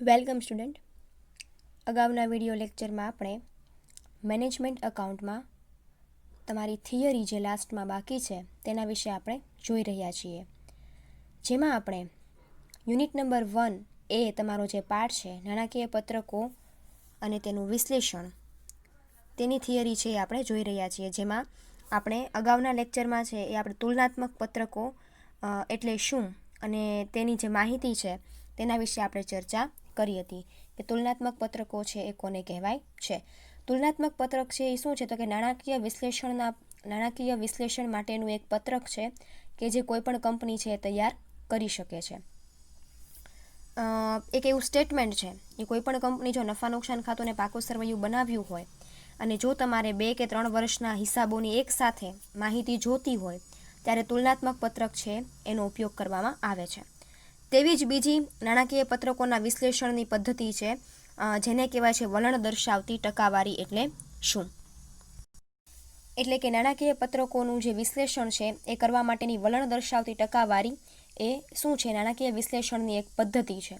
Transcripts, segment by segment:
Welcome student. અગાઉના video લેક્ચરમાં આપણે મેનેજમેન્ટ અકાઉન્ટમાં તમારી થિયરી જે લાસ્ટમાં બાકી છે તેના વિશે આપણે જોઈ રહ્યા છીએ, જેમાં આપણે યુનિટ નંબર 1 એ તમારો જે પાર્ટ છે નાણાકીય પત્રકો અને તેનું વિશ્લેષણ, તેની થિયરી છે એ આપણે જોઈ રહ્યા છીએ. જેમાં આપણે અગાઉના લેક્ચરમાં છે એ આપણે તુલનાત્મક પત્રકો એટલે શું અને તેની જે માહિતી છે તેના વિશે આપણે ચર્ચા કરી હતી કે તુલનાત્મક પત્રકો છે એ કોને કહેવાય છે. તુલનાત્મક પત્રક છે એ શું છે તો કે નાણાકીય વિશ્લેષણ માટેનું એક પત્રક છે કે જે કોઈ પણ કંપની છે તૈયાર કરી શકે છે. એક એવું સ્ટેટમેન્ટ છે કે કોઈ પણ કંપની જો નફા નુકસાન ખાતું ને પાકું સરવૈયું બનાવ્યું હોય અને જો તમારે 2 કે 3 વર્ષના હિસાબોની એક સાથે માહિતી જોતી હોય ત્યારે તુલનાત્મક પત્રક છે એનો ઉપયોગ કરવામાં આવે છે. તેવી જ બીજી નાણાકીય પત્રકોના વિશ્લેષણની પદ્ધતિ છે જેને કહેવાય છે વલણ દર્શાવતી ટકાવારી. એટલે શું? એટલે કે નાણાકીય પત્રકોનું જે વિશ્લેષણ છે એ કરવા માટેની વલણ દર્શાવતી ટકાવારી એ શું છે? નાણાકીય વિશ્લેષણની એક પદ્ધતિ છે.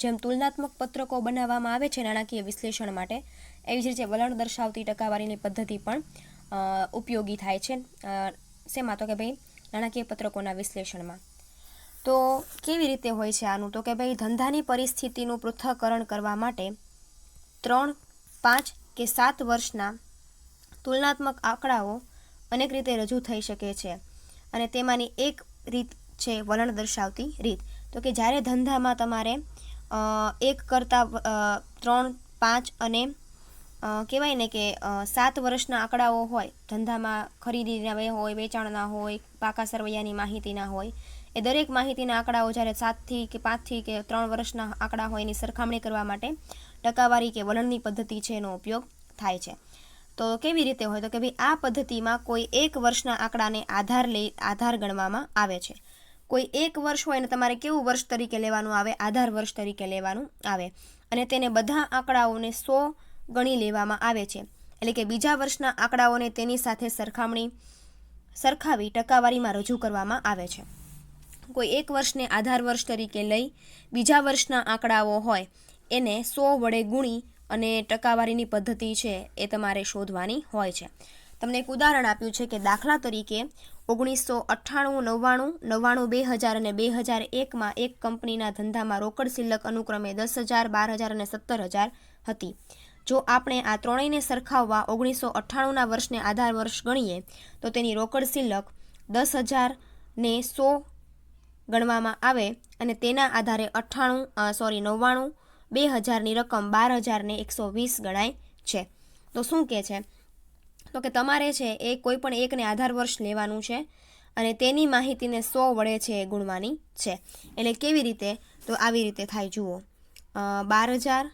જેમ તુલનાત્મક પત્રકો બનાવવામાં આવે છે નાણાકીય વિશ્લેષણ માટે, એવી જ રીતે વલણ દર્શાવતી ટકાવારીની પદ્ધતિ પણ ઉપયોગી થાય છે. શેમાં? તો કે ભાઈ નાણાકીય પત્રકોના વિશ્લેષણમાં. તો કેવી રીતે હોય છે આનું? તો કે ભાઈ ધંધાની પરિસ્થિતિનું પૃથ્થકરણ કરવા માટે 3, 5 કે 7 વર્ષના તુલનાત્મક આંકડાઓ અનેક રીતે રજૂ થઈ શકે છે અને તેમાંની એક રીત છે વલણ દર્શાવતી રીત. તો કે જ્યારે ધંધામાં તમારે 1 કરતાં 3, 5 અને કહેવાય ને કે 7 વર્ષના આંકડાઓ હોય, ધંધામાં ખરીદીના હોય, વેચાણના હોય, પાકા સરવૈયાની માહિતીના હોય, એ દરેક માહિતીના આંકડાઓ જ્યારે 7થી કે 5થી કે 3 વર્ષના આંકડા હોય એની સરખામણી કરવા માટે ટકાવારી કે વલણની પદ્ધતિ છે એનો ઉપયોગ થાય છે. તો કેવી રીતે હોય? તો કે ભાઈ આ પદ્ધતિમાં કોઈ 1 વર્ષના આંકડાને આધાર ગણવામાં આવે છે. કોઈ 1 વર્ષ હોય ને તમારે કેવું વર્ષ તરીકે લેવાનું આવે? આધાર વર્ષ તરીકે લેવાનું આવે અને તેને બધા આંકડાઓને 100 ગણી લેવામાં આવે છે. એટલે કે બીજા વર્ષના આંકડાઓને તેની સાથે સરખાવી ટકાવારીમાં રજૂ કરવામાં આવે છે. કોઈ 1 વર્ષને આધાર વર્ષ તરીકે લઈ બીજા વર્ષના આંકડાઓ હોય એને 100 વડે ગુણી અને ટકાવારીની પદ્ધતિ છે એ તમારે શોધવાની હોય છે. તમને એક ઉદાહરણ આપ્યું છે કે દાખલા તરીકે 1998, 99, 2000 અને 2001માં એક કંપનીના ધંધામાં રોકડ શિલ્લક અનુક્રમે 10,000, 12,000 અને 17,000 હતી. જો આપણે આ ત્રણેયને સરખાવવા 1998ના વર્ષને આધાર વર્ષ ગણીએ તો તેની રોકડ શિલ્લક 10,000 ને 100 ગણવામાં આવે અને તેના આધારે 99, 2000ની રકમ 12,000 ને 120 ગણાય છે. તો શું કહે છે? તો કે તમારે છે એ કોઈ પણ એકને આધાર વર્ષ લેવાનું છે અને તેની માહિતીને 100 વડે છે એ ગુણવાની છે. એટલે કેવી રીતે? તો આવી રીતે થાય. જુઓ, 12,000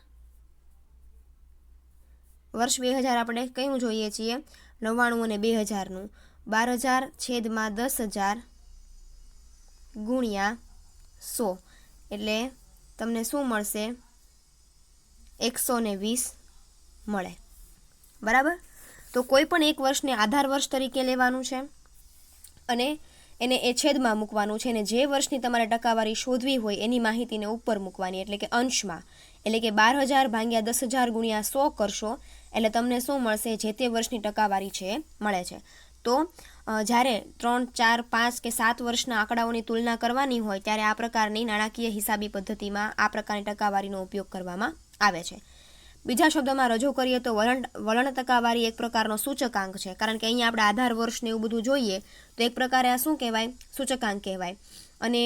વર્ષ 2000 આપણે કયું જોઈએ છીએ? 99 અને 2000નું. 12,000 છેદમાં 10,000 ગુણ્યા 100 એટલે તમને શું મળશે? 120 મળે. બરાબર? તો કોઈ પણ 1 વર્ષને આધાર વર્ષ તરીકે લેવાનું છે અને એને એ છેદમાં મૂકવાનું છે અને જે વર્ષની તમારે ટકાવારી શોધવી હોય એની માહિતીને ઉપર મૂકવાની, એટલે કે અંશમાં. એટલે કે 12,000 ભાગ્યા 10,000 ગુણ્યા 100 કરશો એટલે તમને શું મળશે? જે તે વર્ષની ટકાવારી છે મળે છે. તો જ્યારે 3, 4, 5 કે 7 વર્ષના આંકડાઓની તુલના કરવાની હોય ત્યારે આ પ્રકારની નાણાકીય હિસાબી પદ્ધતિમાં આ પ્રકારની ટકાવારીનો ઉપયોગ કરવામાં આવે છે. બીજા શબ્દોમાં રજૂ કરીએ તો વલણ ટકાવારી એક પ્રકારનો સૂચકાંક છે. કારણ કે અહીંયા આપણે આધાર વર્ષને એવું બધું જોઈએ તો એક પ્રકારે આ શું કહેવાય? સૂચકાંક કહેવાય. અને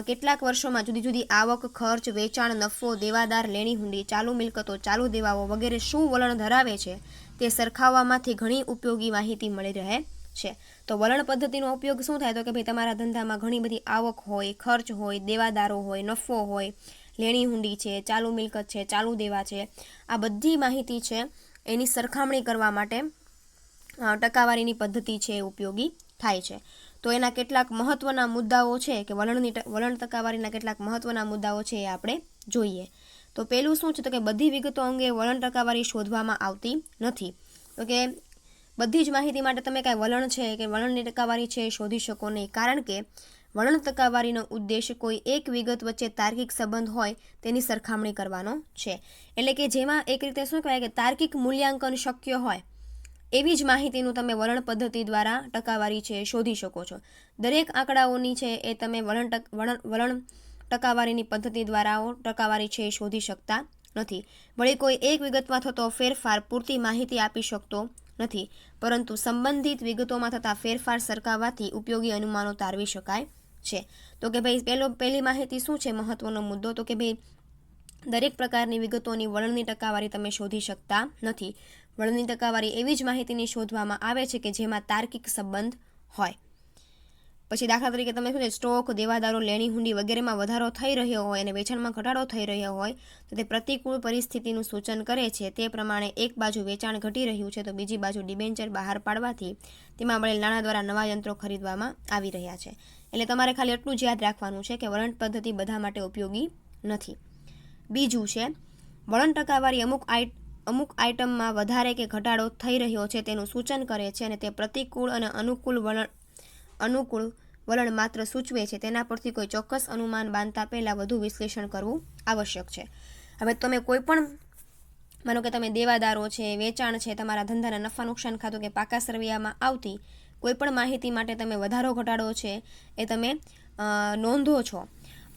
કેટલાક વર્ષોમાં જુદી જુદી આવક, ખર્ચ, વેચાણ, નફો, દેવાદાર, લેણી હુંડી, ચાલુ મિલકતો, ચાલુ દેવાઓ વગેરે શું વલણ ધરાવે છે તે સરખાવવામાંથી ઘણી ઉપયોગી માહિતી મળી રહે છે. તો વલણ પદ્ધતિનો ઉપયોગ શું થાય? તો કે ભાઈ તમારા ધંધામાં ઘણી બધી આવક હોય, ખર્ચ હોય, દેવાદારો હોય, નફો હોય, લેણી હુંડી છે, ચાલુ મિલકત છે, ચાલુ દેવા છે, આ બધી માહિતી છે એની સરખામણી કરવા માટે ટકાવારીની પદ્ધતિ છે એ ઉપયોગી થાય છે. તો એના કેટલાક મહત્વના મુદ્દાઓ છે કે વલણ ટકાવારીના કેટલાક મહત્વના મુદ્દાઓ છે એ આપણે જોઈએ. તો પહેલું શું છે? તો કે બધી વિગતો અંગે વલણ ટકાવારી શોધવામાં આવતી નથી. તો કે બધી જ માહિતી માટે તમે કાંઈ વલણ છે કે વલણની ટકાવારી છે એ શોધી શકો નહીં. કારણ કે વલણ ટકાવારીનો ઉદ્દેશ કોઈ એક વિગત વચ્ચે તાર્કિક સંબંધ હોય તેની સરખામણી કરવાનો છે. એટલે કે જેમાં એક રીતે શું કહેવાય કે તાર્કિક મૂલ્યાંકન શક્ય હોય એવી જ માહિતીનું તમે વલણ પદ્ધતિ દ્વારા ટકાવારી છે શોધી શકો છો. દરેક આંકડાઓની છે એ તમે વલણ ટકાવારીની પદ્ધતિ દ્વારા ટકાવારી છે એ શોધી શકતા નથી. વળી કોઈ એક વિગતમાં થતો ફેરફાર પૂરતી માહિતી આપી શકતો નથી, પરંતુ સંબંધિત વિગતોમાં થતા ફેરફાર સરખાવવાથી ઉપયોગી અનુમાનો તારવી શકાય છે. તો કે ભાઈ પહેલી માહિતી શું છે મહત્વનો મુદ્દો, તો કે ભાઈ દરેક પ્રકારની વિગતોની વલણની ટકાવારી તમે શોધી શકતા નથી. વલણની ટકાવારી એવી જ માહિતીની શોધવામાં આવે છે કે જેમાં તાર્કિક સંબંધ હોય. પછી દાખલા તરીકે તમે શું છે સ્ટોક, દેવાદારો, લેણી હુંડી વગેરેમાં વધારો થઈ રહ્યો હોય અને વેચાણમાં ઘટાડો થઈ રહ્યો હોય તો તે પ્રતિકૂળ પરિસ્થિતિનું સૂચન કરે છે. તે પ્રમાણે એક બાજુ વેચાણ ઘટી રહ્યું છે તો બીજી બાજુ ડિબેન્ચર બહાર પાડવાથી તેમાં મળેલ નાણાં દ્વારા નવા યંત્રો ખરીદવામાં આવી રહ્યા છે. એટલે તમારે ખાલી એટલું જ યાદ રાખવાનું છે કે વલણ પદ્ધતિ બધા માટે ઉપયોગી નથી. બીજું છે વલણ ટકાવારી અમુક આઇટમમાં વધારે કે ઘટાડો થઈ રહ્યો છે તેનું સૂચન કરે છે અને તે પ્રતિકૂળ અને અનુકૂળ વલણ માત્ર સૂચવે છે. તેના પરથી કોઈ ચોક્કસ અનુમાન બાંધતા પહેલાં વધુ વિશ્લેષણ કરવું આવશ્યક છે. હવે તમે કોઈ પણ માનો કે તમે દેવાદારો છે, વેચાણ છે, તમારા ધંધાના નફા નુકસાન ખાતું કે પાકા સરવૈયામાં આવતી કોઈ પણ માહિતી માટે તમે વધારો ઘટાડો છે એ તમે નોંધો છો.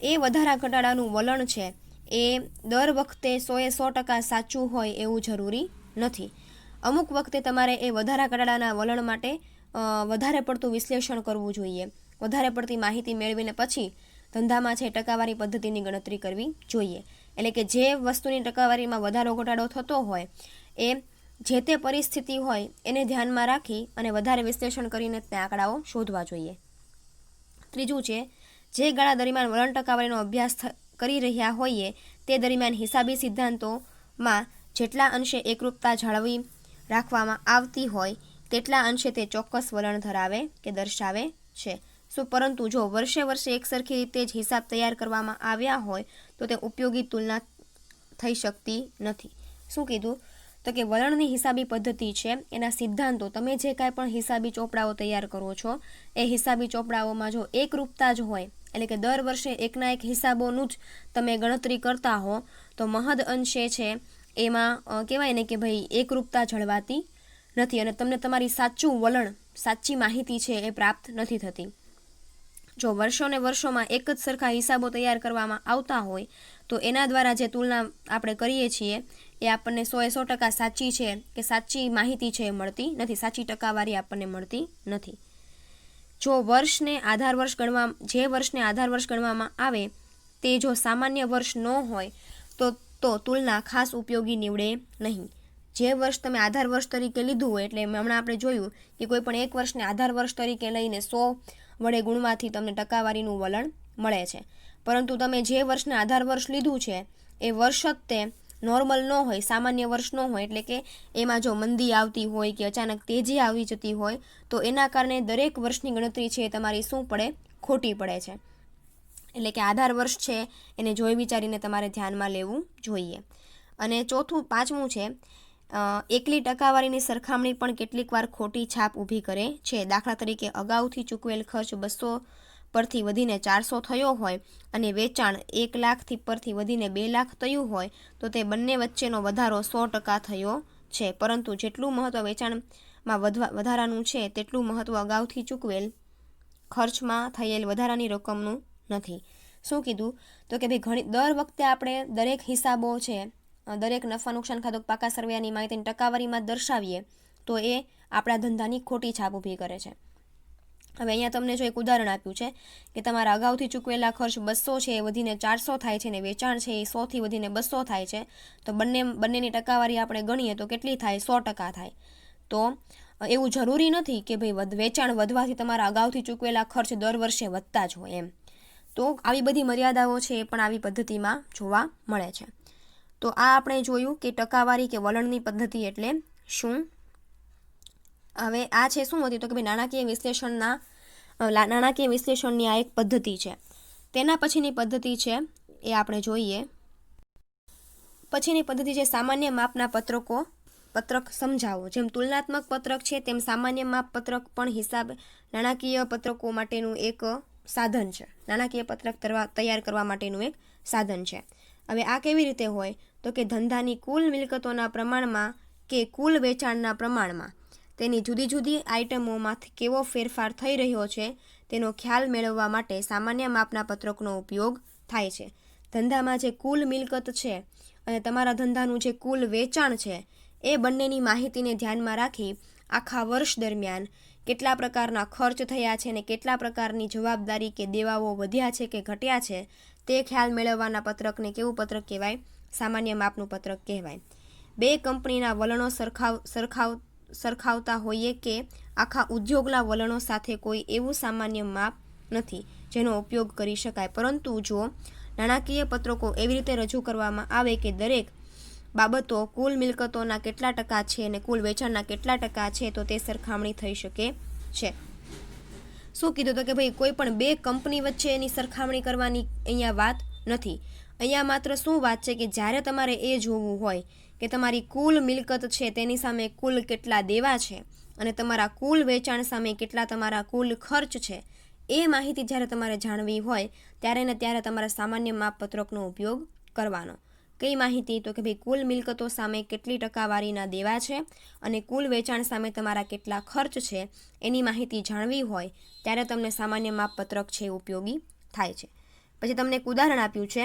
એ વધારા ઘટાડાનું વલણ છે એ દર વખતે 100% સાચું હોય એવું જરૂરી નથી. અમુક વખતે તમારે એ વધારા ઘટાડાના વલણ માટે વધારે પડતું વિશ્લેષણ કરવું જોઈએ. વધારે પડતી માહિતી મેળવીને પછી ધંધામાં છે ટકાવારી પદ્ધતિની ગણતરી કરવી જોઈએ. એટલે કે જે વસ્તુની ટકાવારીમાં વધારો ઘટાડો થતો હોય એ જે તે પરિસ્થિતિ હોય એને ધ્યાનમાં રાખી અને વધારે વિશ્લેષણ કરીને તે આંકડાઓ શોધવા જોઈએ. ત્રીજું છે જે ગાળા દરમિયાન વલણ ટકાવારીનો અભ્યાસ કરી રહ્યા હોઈએ તે દરમિયાન હિસાબી સિદ્ધાંતોમાં જેટલા અંશે એકરૂપતા જાળવી રાખવામાં આવતી હોય તેટલા અંશે તે ચોક્કસ વલણ ધરાવે કે દર્શાવે છે. પરંતુ જો વર્ષે એકસરખી રીતે જ હિસાબ તૈયાર કરવામાં આવ્યા હોય તો તે ઉપયોગી તુલના થઈ શકતી નથી. શું કીધું? તો કે વલણની હિસાબી પદ્ધતિ છે એના સિદ્ધાંતો તમે જે કાંઈ પણ હિસાબી ચોપડાઓ તૈયાર કરો છો એ હિસાબી ચોપડાઓમાં જો એકરૂપતા જ હોય એટલે કે દર વર્ષે એકના એક હિસાબોનું જ તમે ગણતરી કરતા હો તો મહદ અંશે છે એમાં કહેવાય ને કે ભાઈ એકરૂપતા જળવાતી નથી અને તમને તમારી સાચું વલણ, સાચી માહિતી છે એ પ્રાપ્ત નથી થતી. જો વર્ષોને વર્ષોમાં એક જ સરખા હિસાબો તૈયાર કરવામાં આવતા હોય તો એના દ્વારા જે તુલના આપણે કરીએ છીએ એ આપણને 100% સાચી છે કે સાચી માહિતી છે એ મળતી નથી, સાચી ટકાવારી આપણને મળતી નથી. જે વર્ષને આધાર વર્ષ ગણવામાં આવે તે જો સામાન્ય વર્ષ ન હોય તો તુલના ખાસ ઉપયોગી નીવડે નહીં. જે વર્ષ તમે આધાર વર્ષ તરીકે લીધું હોય એટલે હમણાં આપણે જોયું કે કોઈ પણ એક વર્ષને આધાર વર્ષ તરીકે લઈને 100 વડે ગુણવાથી તમને ટકાવારીનું વલણ મળે છે. પરંતુ તમે જે વર્ષને આધાર વર્ષ લીધું છે એ વર્ષ જ તે નોર્મલ ન હોય, સામાન્ય વર્ષ ન હોય એટલે કે એમાં જો મંદી આવતી હોય કે અચાનક તેજી આવી જતી હોય તો એના કારણે દરેક વર્ષની ગણતરી છે એ તમારી શું પડે? ખોટી પડે છે. એટલે કે આધાર વર્ષ છે એને જોઈ વિચારીને તમારે ધ્યાનમાં લેવું જોઈએ. અને પાંચમું છે એકલી ટકાવારીની સરખામણી પણ કેટલીક વાર ખોટી છાપ ઊભી કરે છે. દાખલા તરીકે અગાઉથી ચૂકવેલ ખર્ચ 200 પરથી વધીને 400 થયો હોય અને વેચાણ 1 લાખથી પરથી વધીને 2 લાખ થયું હોય તો તે બંને વચ્ચેનો વધારો 100% થયો છે. પરંતુ જેટલું મહત્વ વેચાણમાં વધારાનું છે તેટલું મહત્વ અગાઉથી ચૂકવેલ ખર્ચમાં થયેલ વધારાની રકમનું નથી. શું કીધું? તો કે ભાઈ દર વખતે આપણે દરેક હિસાબો છે, દરેક નફા નુકસાન ખાતું, પાકા સરવૈયાની માહિતીની ટકાવારીમાં દર્શાવીએ તો એ આપણા ધંધાની ખોટી છાપ ઊભી કરે છે. હવે અહીંયા તમને જો એક ઉદાહરણ આપ્યું છે કે તમારા અગાઉથી ચૂકવેલા ખર્ચ 200 છે એ વધીને 400 થાય છે અને વેચાણ છે એ 100 થી વધીને 200 થાય છે તો બંનેની ટકાવારી આપણે ગણીએ તો કેટલી થાય? 100% થાય. તો એવું જરૂરી નથી કે ભાઈ વેચાણ વધવાથી તમારા અગાઉથી ચૂકવેલા ખર્ચ દર વર્ષે વધતા જ હોય એમ. તો આવી બધી મર્યાદાઓ છે એ પણ આવી પદ્ધતિમાં જોવા મળે છે. તો આ આપણે જોયું કે ટકાવારી કે વલણની પદ્ધતિ એટલે શું. હવે આ છે શું હતી? તો કે ભાઈ નાણાકીય વિશ્લેષણની આ એક પદ્ધતિ છે. તેના પછીની પદ્ધતિ છે એ આપણે જોઈએ. પછીની પદ્ધતિ છે સામાન્ય માપના પત્રક સમજાવો. જેમ તુલનાત્મક પત્રક છે તેમ સામાન્ય માપ પત્રક પણ નાણાકીય પત્રકો માટેનું એક સાધન છે, નાણાકીય પત્રક તૈયાર કરવા માટેનું એક સાધન છે. હવે આ કેવી રીતે હોય તો કે ધંધાની કુલ મિલકતોના પ્રમાણમાં કે કુલ વેચાણના પ્રમાણમાં તેની જુદી જુદી આઇટમોમાંથી કેવો ફેરફાર થઈ રહ્યો છે તેનો ખ્યાલ મેળવવા માટે સામાન્ય માપના પત્રકનો ઉપયોગ થાય છે. ધંધામાં જે કુલ મિલકત છે અને તમારા ધંધાનું જે કુલ વેચાણ છે એ બંનેની માહિતીને ધ્યાનમાં રાખી આખા વર્ષ દરમિયાન કેટલા પ્રકારના ખર્ચ થયા છે અને કેટલા પ્રકારની જવાબદારી કે દેવાઓ વધ્યા છે કે ઘટ્યા છે તે ખ્યાલ મેળવવાના પત્રકને કેવું પત્રક કહેવાય? સામાન્ય માપનું પત્રક કહેવાય. બે કંપનીના વલણો સરખાવતા હોઈએ કે આખા ઉદ્યોગના વલણો સાથે કોઈ એવું સામાન્ય માપ નથી જેનો ઉપયોગ કરી શકાય, પરંતુ જો નાણાકીય પત્રકો એવી રીતે રજૂ કરવામાં આવે કે દરેક બાબતો કુલ મિલકતોના કેટલા ટકા છે અને કુલ વેચાણના કેટલા ટકા છે તો તે સરખામણી થઈ શકે છે. શું કીધું તો કે ભાઈ કોઈ પણ બે કંપની વચ્ચે એની સરખામણી કરવાની અહીંયા વાત નથી. અહીંયા માત્ર શું વાત છે કે જ્યારે તમારે એ જોવું હોય કે તમારી કુલ મિલકત છે તેની સામે કુલ કેટલા દેવા છે અને તમારા કુલ વેચાણ સામે કેટલા તમારા કુલ ખર્ચ છે, એ માહિતી જ્યારે તમારે જાણવી હોય ત્યારે ને ત્યારે તમારે સામાન્ય માપ પત્રકનો ઉપયોગ કરવાનો. કઈ માહિતી? તો કે ભાઈ કુલ મિલકતો સામે કેટલી ટકાવારીના દેવા છે અને કુલ વેચાણ સામે તમારા કેટલા ખર્ચ છે એની માહિતી જાણવી હોય ત્યારે તમને સામાન્ય માપ પત્રક છે ઉપયોગી થાય છે. પછી તમને એક ઉદાહરણ આપ્યું છે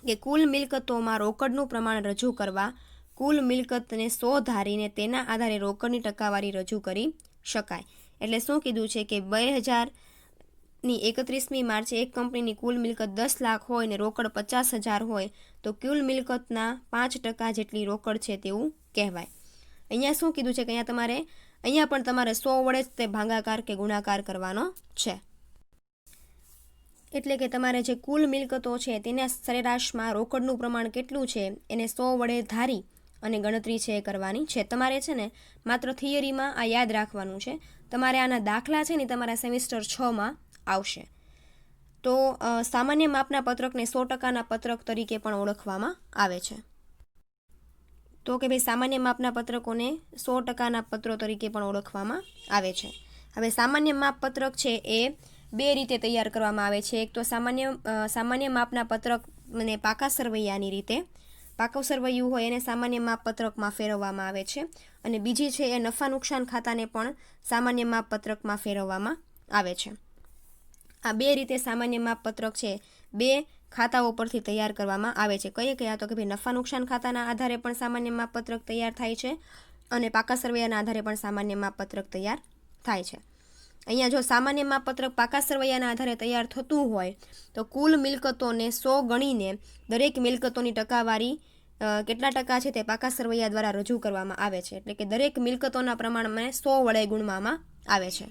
કે કુલ મિલકતોમાં રોકડનું પ્રમાણ રજૂ કરવા કુલ મિલકતને 100 ધારીને તેના આધારે રોકડની ટકાવારી રજૂ કરી શકાય. એટલે શું કીધું છે કે 2031મી માર્ચે એક કંપનીની કુલ મિલકત 10 લાખ હોય ને રોકડ 50,000 હોય તો કુલ મિલકતના 5% જેટલી રોકડ છે તેવું કહેવાય. અહીંયા શું કીધું છે કે અહીંયા પણ તમારે 100 વડે જ તે ભાગાકાર કે ગુણાકાર કરવાનો છે. એટલે કે તમારે જે કુલ મિલકતો છે તેના સરેરાશમાં રોકડનું પ્રમાણ કેટલું છે એને 100 વડે ધારી અને ગણતરી છે એ કરવાની છે. તમારે છે ને માત્ર થિયરીમાં આ યાદ રાખવાનું છે. તમારે આના દાખલા છે ને તમારા સેમિસ્ટર 6માં આવશે. તો સામાન્ય માપના પત્રકને 100%ના પત્રક તરીકે પણ ઓળખવામાં આવે છે. તો કે ભાઈ સામાન્ય માપના પત્રકોને 100%ના પત્રો તરીકે પણ ઓળખવામાં આવે છે. હવે સામાન્ય માપ પત્રક છે એ બે રીતે તૈયાર કરવામાં આવે છે. એક તો સામાન્ય માપના પત્રક અને પાકા સરવૈયાની રીતે. પાકું સરવૈયું હોય એને સામાન્ય માપ પત્રકમાં ફેરવવામાં આવે છે અને બીજી છે એ નફા નુકસાન ખાતાને પણ સામાન્ય માપ પત્રકમાં ફેરવવામાં આવે છે. આ બે રીતે સામાન્ય માપ પત્રક છે બે ખાતાઓ પરથી તૈયાર કરવામાં આવે છે. કયા તો કે ભાઈ નફા નુકસાન ખાતાના આધારે પણ સામાન્ય માપ પત્રક તૈયાર થાય છે અને પાકા સરવૈયાના આધારે પણ સામાન્ય માપ પત્રક તૈયાર થાય છે. અહીંયા જો સામાન્ય માપ પત્રક પાકા સરવૈયાના આધારે તૈયાર થતું હોય તો કુલ મિલકતોને 100 ગણીને દરેક મિલકતોની ટકાવારી કેટલા ટકા છે તે પાકા સરવૈયા દ્વારા રજૂ કરવામાં આવે છે. એટલે કે દરેક મિલકતોના પ્રમાણમાં 100 વડે ગુણવામાં આવે છે.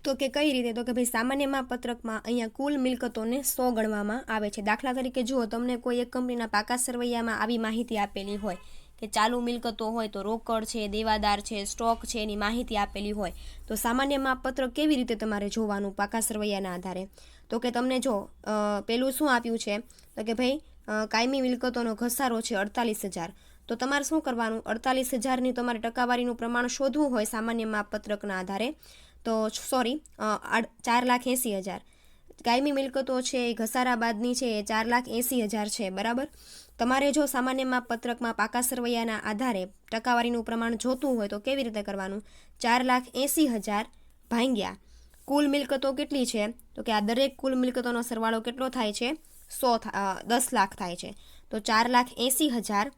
તો કે કઈ રીતે? તો કે ભાઈ સામાન્ય માપ પત્રકમાં અહીંયા કુલ મિલકતોને 100 ગણવામાં આવે છે. દાખલા તરીકે જુઓ, તમને કોઈ એક કંપનીના પાકા સરવૈયામાં આવી માહિતી આપેલી હોય કે ચાલુ મિલકતો હોય તો રોકડ છે, દેવાદાર છે, સ્ટોક છે, એની માહિતી આપેલી હોય તો સામાન્ય માપ પત્રક કેવી રીતે તમારે જોવાનું પાકા સરવૈયાના આધારે? તો કે તમને જો પેલું શું આપ્યું છે તો કે ભાઈ કાયમી મિલકતોનો ઘસારો છે 48,000. તો તમારે શું કરવાનું? 48,000ની તમારે ટકાવારીનું પ્રમાણ શોધવું હોય સામાન્ય માપ પત્રકના આધારે તો 4,80,000. કાયમી મિલકતો છે એ ઘસારા બાદની છે એ 4,80,000 છે, બરાબર. તમારે જો સામાન્ય માપ પત્રકમાં પાકા સરવૈયાના આધારે ટકાવારીનું પ્રમાણ જોતું હોય તો કેવી રીતે કરવાનું? 4,80,000 ભાગ્યા કુલ મિલકતો કેટલી છે તો કે આ દરેક કુલ મિલકતોનો સરવાળો કેટલો થાય છે? 10 લાખ થાય છે. તો 4,80,000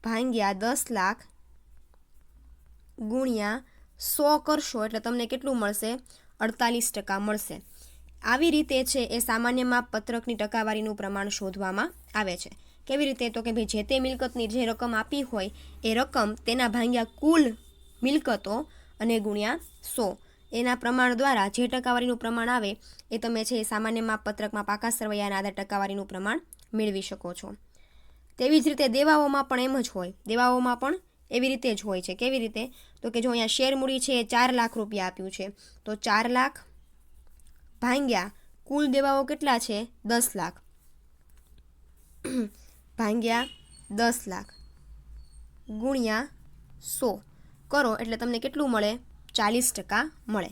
ભાગ્યા 10 લાખ ગુણ્યા 100 કરશો એટલે તમને કેટલું મળશે? 48% મળશે. આવી રીતે છે એ સામાન્ય માપ પત્રકની ટકાવારીનું પ્રમાણ શોધવામાં આવે છે. કેવી રીતે? તો કે ભાઈ જે તે મિલકતની જે રકમ આપી હોય એ રકમ તેના ભાગ્યા કુલ મિલકતો અને ગુણ્યા 100 એના પ્રમાણ દ્વારા જે ટકાવારીનું પ્રમાણ આવે એ તમે છે સામાન્ય માપ પત્રકમાં પાકા સરવૈયાના આધારે ટકાવારીનું પ્રમાણ મેળવી શકો છો. તેવી જ રીતે દેવાઓમાં પણ એમ જ હોય. દેવાઓમાં પણ એવી રીતે જ હોય છે. કેવી રીતે? તો કે જો અહીંયા શેર મૂડી છે એ 4 લાખ રૂપિયા આપ્યું છે તો 4 લાખ ભાગ્યા કુલ દેવાઓ કેટલા છે? 10 લાખ ભાગ્યા 10 લાખ ગુણ્યા 100 કરો એટલે તમને કેટલું મળે? 40% મળે.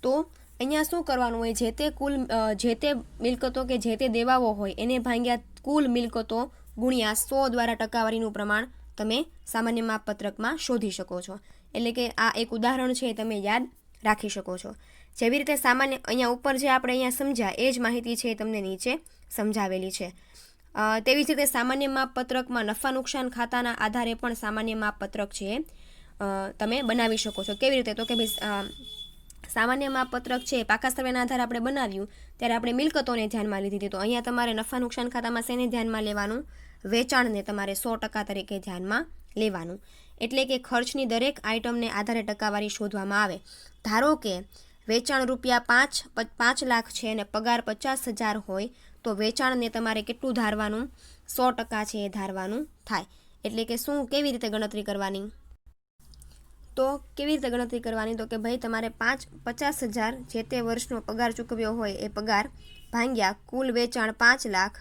તો અહીંયા શું કરવાનું હોય, જે તે કુલ જે તે મિલકતો કે જે તે દેવાઓ હોય એને ભાગ્યા કુલ મિલકતો ગુણ્યા 100 દ્વારા ટકાવારીનું પ્રમાણ તમે સામાન્ય માપપત્રકમાં શોધી શકો છો. એટલે કે આ એક ઉદાહરણ છે, તમે યાદ રાખી શકો છો. જેવી રીતે સામાન્ય અહીંયા ઉપર જે આપણે અહીંયા સમજ્યા એ જ માહિતી છે એ તમને નીચે સમજાવેલી છે. તેવી જ રીતે સામાન્ય માપપત્રકમાં નફા નુકસાન ખાતાના આધારે પણ સામાન્ય માપપત્રક છે તમે બનાવી શકો છો. કેવી રીતે? તો કે ભાઈ સામાન્ય માપપત્રક છે પાકા સર્વેના આધારે આપણે બનાવ્યું ત્યારે આપણે મિલકતોને ધ્યાનમાં લીધી હતી. તો અહીંયા તમારે નફા નુકસાન ખાતામાં શેને ધ્યાનમાં લેવાનું? વેચાણને તમારે 100% તરીકે ધ્યાનમાં લેવાનું. એટલે કે ખર્ચની દરેક આઇટમને આધારે ટકાવારી શોધવામાં આવે. ધારો કે વેચાણ ₹5 લાખ છે અને પગાર 50,000 હોય તો વેચાણને તમારે કેટલું ધારવાનું? 100% છે એ ધારવાનું થાય. એટલે કે શું, કેવી રીતે ગણતરી કરવાની? તો કેવી રીતે ગણતરી કરવાની? તો કે ભાઈ તમારે 50,000 જે તે વર્ષનો પગાર ચૂકવ્યો હોય એ પગાર ભાગ્યા કુલ વેચાણ 5 લાખ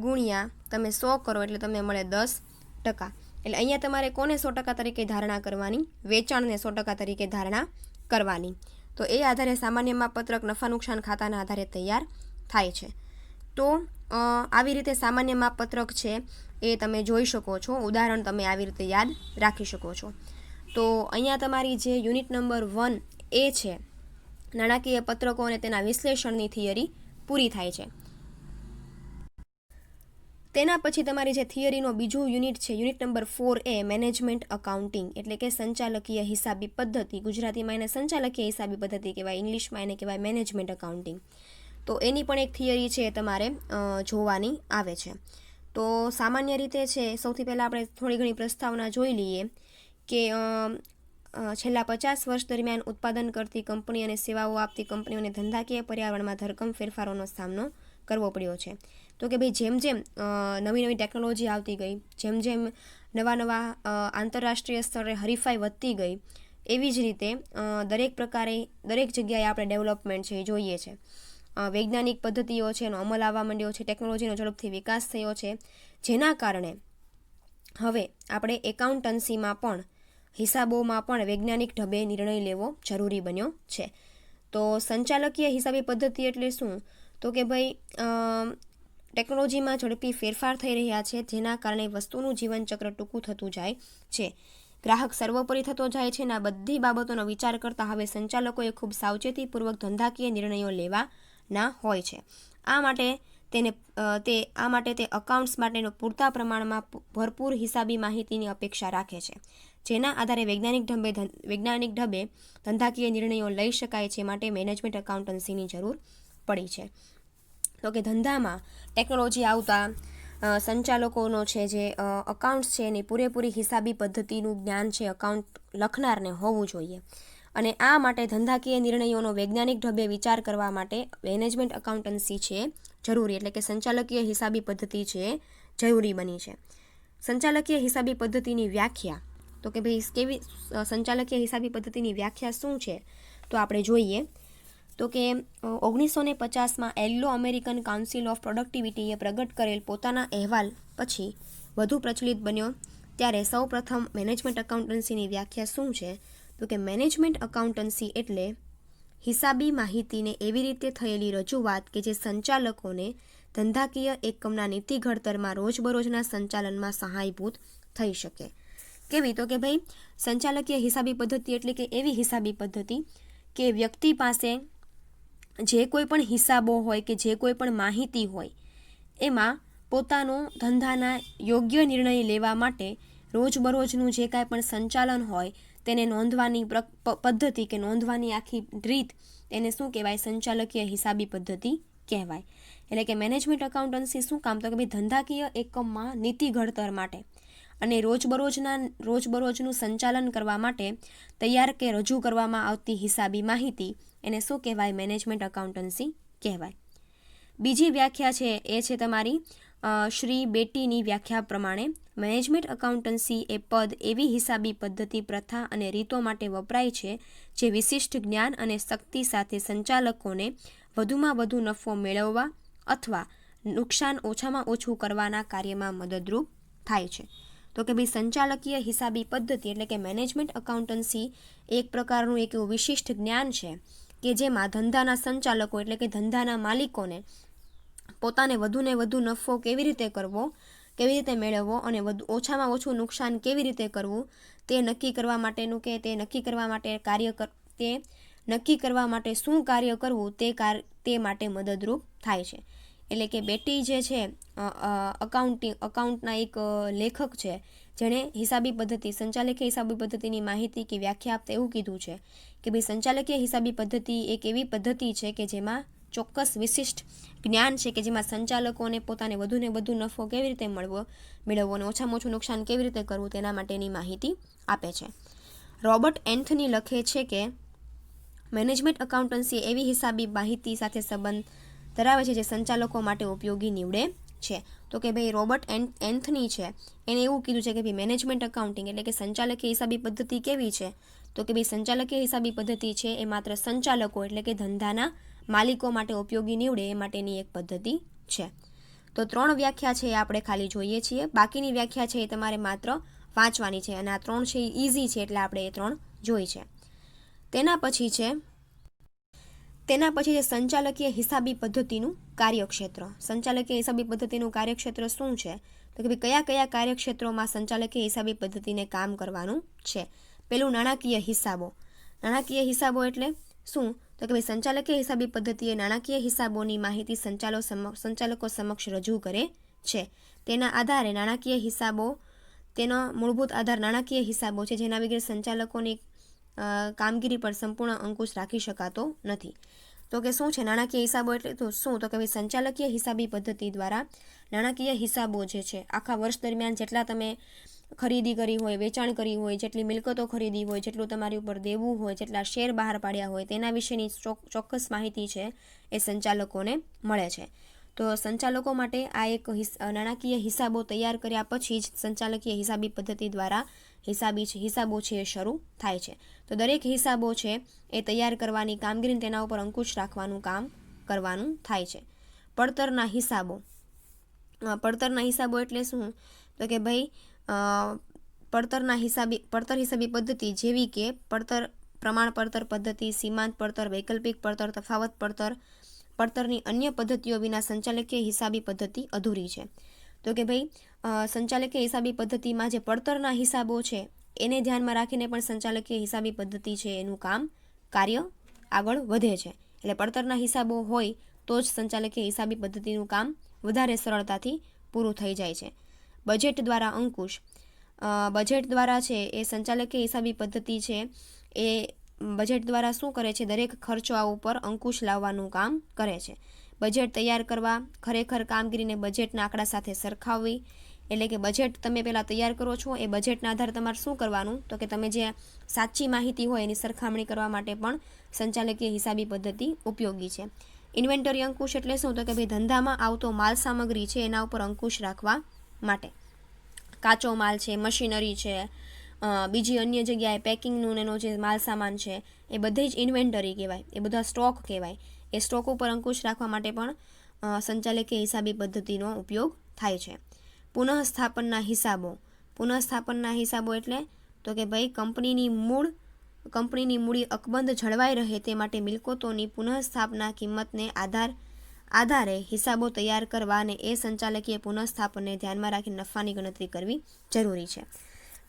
ગુણ્યા તમે 100 કરો એટલે તમને મળે 10%. એટલે અહીંયા તમારે કોને 100% તરીકે ધારણા કરવાની? વેચાણને 100% તરીકે ધારણા કરવાની. તો એ આધારે સામાન્ય માપપત્રક નફા નુકસાન ખાતાના આધારે તૈયાર થાય છે. તો આવી રીતે સામાન્ય માપપત્રક છે એ તમે જોઈ શકો છો. ઉદાહરણ તમે આવી રીતે યાદ રાખી શકો છો. તો અહીંયા તમારી જે યુનિટ નંબર 1 એ છે નાણાકીય પત્રકો અને તેના વિશ્લેષણની થિયરી પૂરી થાય છે. તેના પછી તમારી જે થિયરીનો બીજું યુનિટ છે, યુનિટ નંબર 4 એ મેનેજમેન્ટ અકાઉન્ટિંગ એટલે કે સંચાલકીય હિસાબી પદ્ધતિ. ગુજરાતીમાં એને સંચાલકીય હિસાબી પદ્ધતિ કહેવાય, ઇંગ્લિશમાં એને કહેવાય મેનેજમેન્ટ અકાઉન્ટિંગ. તો એની પણ એક થિયરી છે તમારે જોવાની આવે છે. તો સામાન્ય રીતે છે, સૌથી પહેલાં આપણે થોડી ઘણી પ્રસ્તાવના જોઈ લઈએ કે છેલ્લા 50 વર્ષ દરમિયાન ઉત્પાદન કરતી કંપની અને સેવાઓ આપતી કંપનીઓને ધંધાકીય પર્યાવરણમાં ધરખમ ફેરફારોનો સામનો કરવો પડ્યો છે. તો કે ભાઈ જેમ જેમ નવી ટેકનોલોજી આવતી ગઈ, જેમ જેમ નવા આંતરરાષ્ટ્રીય સ્તરે હરીફાઈ વધતી ગઈ, એવી જ રીતે દરેક જગ્યાએ આપણે ડેવલપમેન્ટ છે એ જોઈએ છે. વૈજ્ઞાનિક પદ્ધતિઓ છે એનો અમલ આવવા માંડ્યો છે, ટેકનોલોજીનો ઝડપથી વિકાસ થયો છે, જેના કારણે હવે આપણે એકાઉન્ટન્સીમાં પણ હિસાબોમાં પણ વૈજ્ઞાનિક ઢબે નિર્ણય લેવો જરૂરી બન્યો છે. તો સંચાલકીય હિસાબી પદ્ધતિ એટલે શું? તો કે ભાઈ ટેકનોલોજીમાં ઝડપી ફેરફાર થઈ રહ્યા છે, જેના કારણે વસ્તુનું જીવનચક્ર ટૂંકું થતું જાય છે, ગ્રાહક સર્વોપરી થતો જાય છે. અને આ બધી બાબતોનો વિચાર કરતાં હવે સંચાલકોએ ખૂબ સાવચેતીપૂર્વક ધંધાકીય નિર્ણયો લેવાના હોય છે. આ માટે તે અકાઉન્ટ્સ માટેનો પૂરતા પ્રમાણમાં ભરપૂર હિસાબી માહિતીની અપેક્ષા રાખે છે, જેના આધારે વૈજ્ઞાનિક ઢબે ધંધાકીય નિર્ણયો લઈ શકાય છે. માટે મેનેજમેન્ટ અકાઉન્ટન્સીની જરૂર પડી છે. તો કે ધંધામાં ટેકનોલોજી આવતા સંચાલકોનો છે જે અકાઉન્ટ્સ છે એની પૂરેપૂરી હિસાબી પદ્ધતિનું જ્ઞાન છે અકાઉન્ટ લખનારને હોવું જોઈએ. અને આ માટે ધંધાકીય નિર્ણયોનો વૈજ્ઞાનિક ઢબે વિચાર કરવા માટે મેનેજમેન્ટ અકાઉન્ટન્સી છે જરૂરી, એટલે કે સંચાલકીય હિસાબી પદ્ધતિ છે જરૂરી બની છે. સંચાલકીય હિસાબી પદ્ધતિની વ્યાખ્યા, તો કે ભાઈ કેવી સંચાલકીય હિસાબી પદ્ધતિની વ્યાખ્યા શું છે? તો આપણે જોઈએ તો કે 1950માં એંગ્લો અમેરિકન કાઉન્સિલ ઓફ પ્રોડક્ટિવિટીએ પ્રગટ કરેલ પોતાના અહેવાલ પછી વધુ પ્રચલિત બન્યો. ત્યારે સૌ પ્રથમ મેનેજમેન્ટ અકાઉન્ટન્સીની વ્યાખ્યા શું છે? તો કે મેનેજમેન્ટ અકાઉન્ટન્સી એટલે હિસાબી માહિતીને એવી રીતે થયેલી રજૂઆત કે જે સંચાલકોને ધંધાકીય એકમના નીતિ ઘડતરમાં રોજબરોજના સંચાલનમાં સહાયભૂત થઈ શકે. કેવી? તો કે ભાઈ સંચાલકીય હિસાબી પદ્ધતિ એટલે કે એવી હિસાબી પદ્ધતિ કે વ્યક્તિ પાસે જે કોઈ પણ હિસાબો હોય કે જે કોઈ પણ માહિતી હોય એમાં પોતાનો ધંધાના યોગ્ય નિર્ણય લેવા માટે રોજબરોજનું જે કાંઈ પણ સંચાલન હોય તેને નોંધવાની પદ્ધતિ કે નોંધવાની આખી રીત એને શું કહેવાય? સંચાલકીય હિસાબી પદ્ધતિ કહેવાય. એટલે કે મેનેજમેન્ટ અકાઉન્ટન્સી શું કામ? તો કે ભાઈ ધંધાકીય એકમમાં નીતિ ઘડતર માટે અને રોજબરોજનું સંચાલન કરવા માટે તૈયાર કે રજૂ કરવામાં આવતી હિસાબી માહિતી એને શું કહેવાય? મેનેજમેન્ટ અકાઉન્ટન્સી કહેવાય. બીજી વ્યાખ્યા છે એ છે તમારી શ્રી બેટીની વ્યાખ્યા પ્રમાણે મેનેજમેન્ટ અકાઉન્ટન્સી એ પદ એવી હિસાબી પદ્ધતિ, પ્રથા અને રીતો માટે વપરાય છે જે વિશિષ્ટ જ્ઞાન અને શક્તિ સાથે સંચાલકોને વધુમાં વધુ નફો મેળવવા અથવા નુકસાન ઓછામાં ઓછું કરવાના કાર્યમાં મદદરૂપ થાય છે. તો કે ભાઈ સંચાલકીય હિસાબી પદ્ધતિ એટલે કે મેનેજમેન્ટ અકાઉન્ટન્સી એક પ્રકારનું એક એવું વિશિષ્ટ જ્ઞાન છે કે જેમાં ધંધાના સંચાલકો એટલે કે ધંધાના માલિકોને પોતાને વધુને વધુ નફો કેવી રીતે કરવો, કેવી રીતે મેળવવો અને ઓછામાં ઓછું નુકસાન કેવી રીતે કરવું તે નક્કી કરવા માટેનું કે તે નક્કી કરવા માટે શું કાર્ય કરવું તે માટે મદદરૂપ થાય છે. એટલે કે બેટી જે છે અકાઉન્ટના એક લેખક છે, જેણે હિસાબી પદ્ધતિ, સંચાલકીય હિસાબી પદ્ધતિની માહિતી કે વ્યાખ્યા આપતા એવું કીધું છે કે ભાઈ સંચાલકીય હિસાબી પદ્ધતિ એક એવી પદ્ધતિ છે કે જેમાં ચોક્કસ વિશિષ્ટ જ્ઞાન છે કે જેમાં સંચાલકોને પોતાને વધુને વધુ નફો કેવી રીતે મેળવવો અને ઓછામાં ઓછું નુકસાન કેવી રીતે કરવું તેના માટેની માહિતી આપે છે. રોબર્ટ એન્થની લખે છે કે મેનેજમેન્ટ એકાઉન્ટન્સી એવી હિસાબી માહિતી સાથે સંબંધ ધરાવે છે જે સંચાલકો માટે ઉપયોગી નીવડે છે. તો કે ભાઈ રોબર્ટ એન્થની છે એને એવું કીધું છે કે ભાઈ મેનેજમેન્ટ એકાઉન્ટિંગ એટલે કે સંચાલકીય હિસાબી પદ્ધતિ કેવી છે, તો કે ભાઈ સંચાલકીય હિસાબી પદ્ધતિ છે એ માત્ર સંચાલકો એટલે કે ધંધાના માલિકો માટે ઉપયોગી નીવડે એ માટેની એક પદ્ધતિ છે. તો 3 વ્યાખ્યા છે એ આપણે ખાલી જોઈએ છીએ, બાકીની વ્યાખ્યા છે એ તમારે માત્ર વાંચવાની છે અને આ 3 છે એ ઇઝી છે એટલે આપણે એ 3 જોઈ છે. તેના પછી છે સંચાલકીય હિસાબી પદ્ધતિનું કાર્યક્ષેત્ર. સંચાલકીય હિસાબી પદ્ધતિનું કાર્યક્ષેત્ર શું છે, તો કે ભાઈ કયા કાર્યક્ષેત્રોમાં સંચાલકીય હિસાબી પદ્ધતિને કામ કરવાનું છે. પેલું નાણાકીય હિસાબો. નાણાકીય હિસાબો એટલે શું, તો કે ભાઈ સંચાલકીય હિસાબી પદ્ધતિ એ નાણાકીય હિસાબોની માહિતી સંચાલકો સમક્ષ રજૂ કરે છે. તેના આધારે તેનો મૂળભૂત આધાર નાણાકીય હિસાબો છે, જેના વગર સંચાલકોની કામગીરી પર સંપૂર્ણ અંકુશ રાખી શકાતો નથી. તો કે શું છે નાણાકીય હિસાબો એટલે તો શું, તો કે ભાઈ સંચાલકીય હિસાબી પદ્ધતિ દ્વારા નાણાકીય હિસાબો જે છે આખા વર્ષ દરમિયાન જેટલા તમે ખરીદી કરી હોય, વેચાણ કરી હોય, જેટલી મિલકતો ખરીદી હોય, જેટલું તમારી ઉપર દેવું હોય, જેટલા શેર બહાર પાડ્યા હોય તેના વિશેની ચોક્કસ માહિતી છે એ સંચાલકોને મળે છે. તો સંચાલકો માટે આ એક નાણાકીય હિસાબો તૈયાર કર્યા પછી જ સંચાલકીય હિસાબી પદ્ધતિ દ્વારા હિસાબો છે એ શરૂ થાય છે. તો દરેક હિસાબો છે એ તૈયાર કરવાની કામગીરીને તેના ઉપર અંકુશ રાખવાનું કામ કરવાનું થાય છે. પડતરના હિસાબો એટલે શું, તો કે ભાઈ પડતર હિસાબી પદ્ધતિ જેવી કે પડતર, પ્રમાણ પડતર પદ્ધતિ, સીમાંત પડતર, વૈકલ્પિક પડતર, તફાવત પડતરની અન્ય પદ્ધતિઓ વિના સંચાલકીય હિસાબી પદ્ધતિ અધૂરી છે. તો કે ભાઈ સંચાલકીય હિસાબી પદ્ધતિમાં જે પડતરના હિસાબો છે એને ધ્યાનમાં રાખીને પણ સંચાલકીય હિસાબી પદ્ધતિ છે એનું કાર્ય આગળ વધે છે. એટલે પડતરના હિસાબો હોય તો જ સંચાલકીય હિસાબી પદ્ધતિનું કામ વધારે સરળતાથી પૂરું થઈ જાય છે. બજેટ દ્વારા અંકુશ. બજેટ દ્વારા છે એ સંચાલકીય હિસાબી પદ્ધતિ છે એ બજેટ દ્વારા શું કરે છે, દરેક ખર્ચો ઉપર અંકુશ લાવવાનું કામ કરે છે. બજેટ તૈયાર કરવા, ખરેખર કામગીરીને બજેટના આંકડા સાથે સરખાવવી. એટલે કે બજેટ તમે પહેલાં તૈયાર કરો છો, એ બજેટના આધારે તમારે શું કરવાનું, તો કે તમે જે સાચી માહિતી હોય એની સરખામણી કરવા માટે પણ સંચાલકીય હિસાબી પદ્ધતિ ઉપયોગી છે. ઇન્વેન્ટરી અંકુશ એટલે શું, તો કે ભાઈ ધંધામાં આવતો માલ સામગ્રી છે એના ઉપર અંકુશ રાખવા માટે. કાચો માલ છે, મશીનરી છે, બીજી અન્ય જગ્યાએ પેકિંગનું એનો જે માલ સામાન છે એ બધી જ ઇન્વેન્ટરી કહેવાય, એ બધા સ્ટોક કહેવાય. એ સ્ટોક ઉપર અંકુશ રાખવા માટે પણ સંચાલકીય હિસાબી પદ્ધતિનો ઉપયોગ થાય છે. પુનઃસ્થાપનના હિસાબો એટલે તો કે ભાઈ કંપનીની મૂડી અકબંધ જળવાઈ રહે તે માટે મિલકતોની પુનઃસ્થાપના કિંમતને આધારે હિસાબો તૈયાર કરવા અને એ સંચાલકીય પુનઃસ્થાપનને ધ્યાનમાં રાખી નફાની ગણતરી કરવી જરૂરી છે.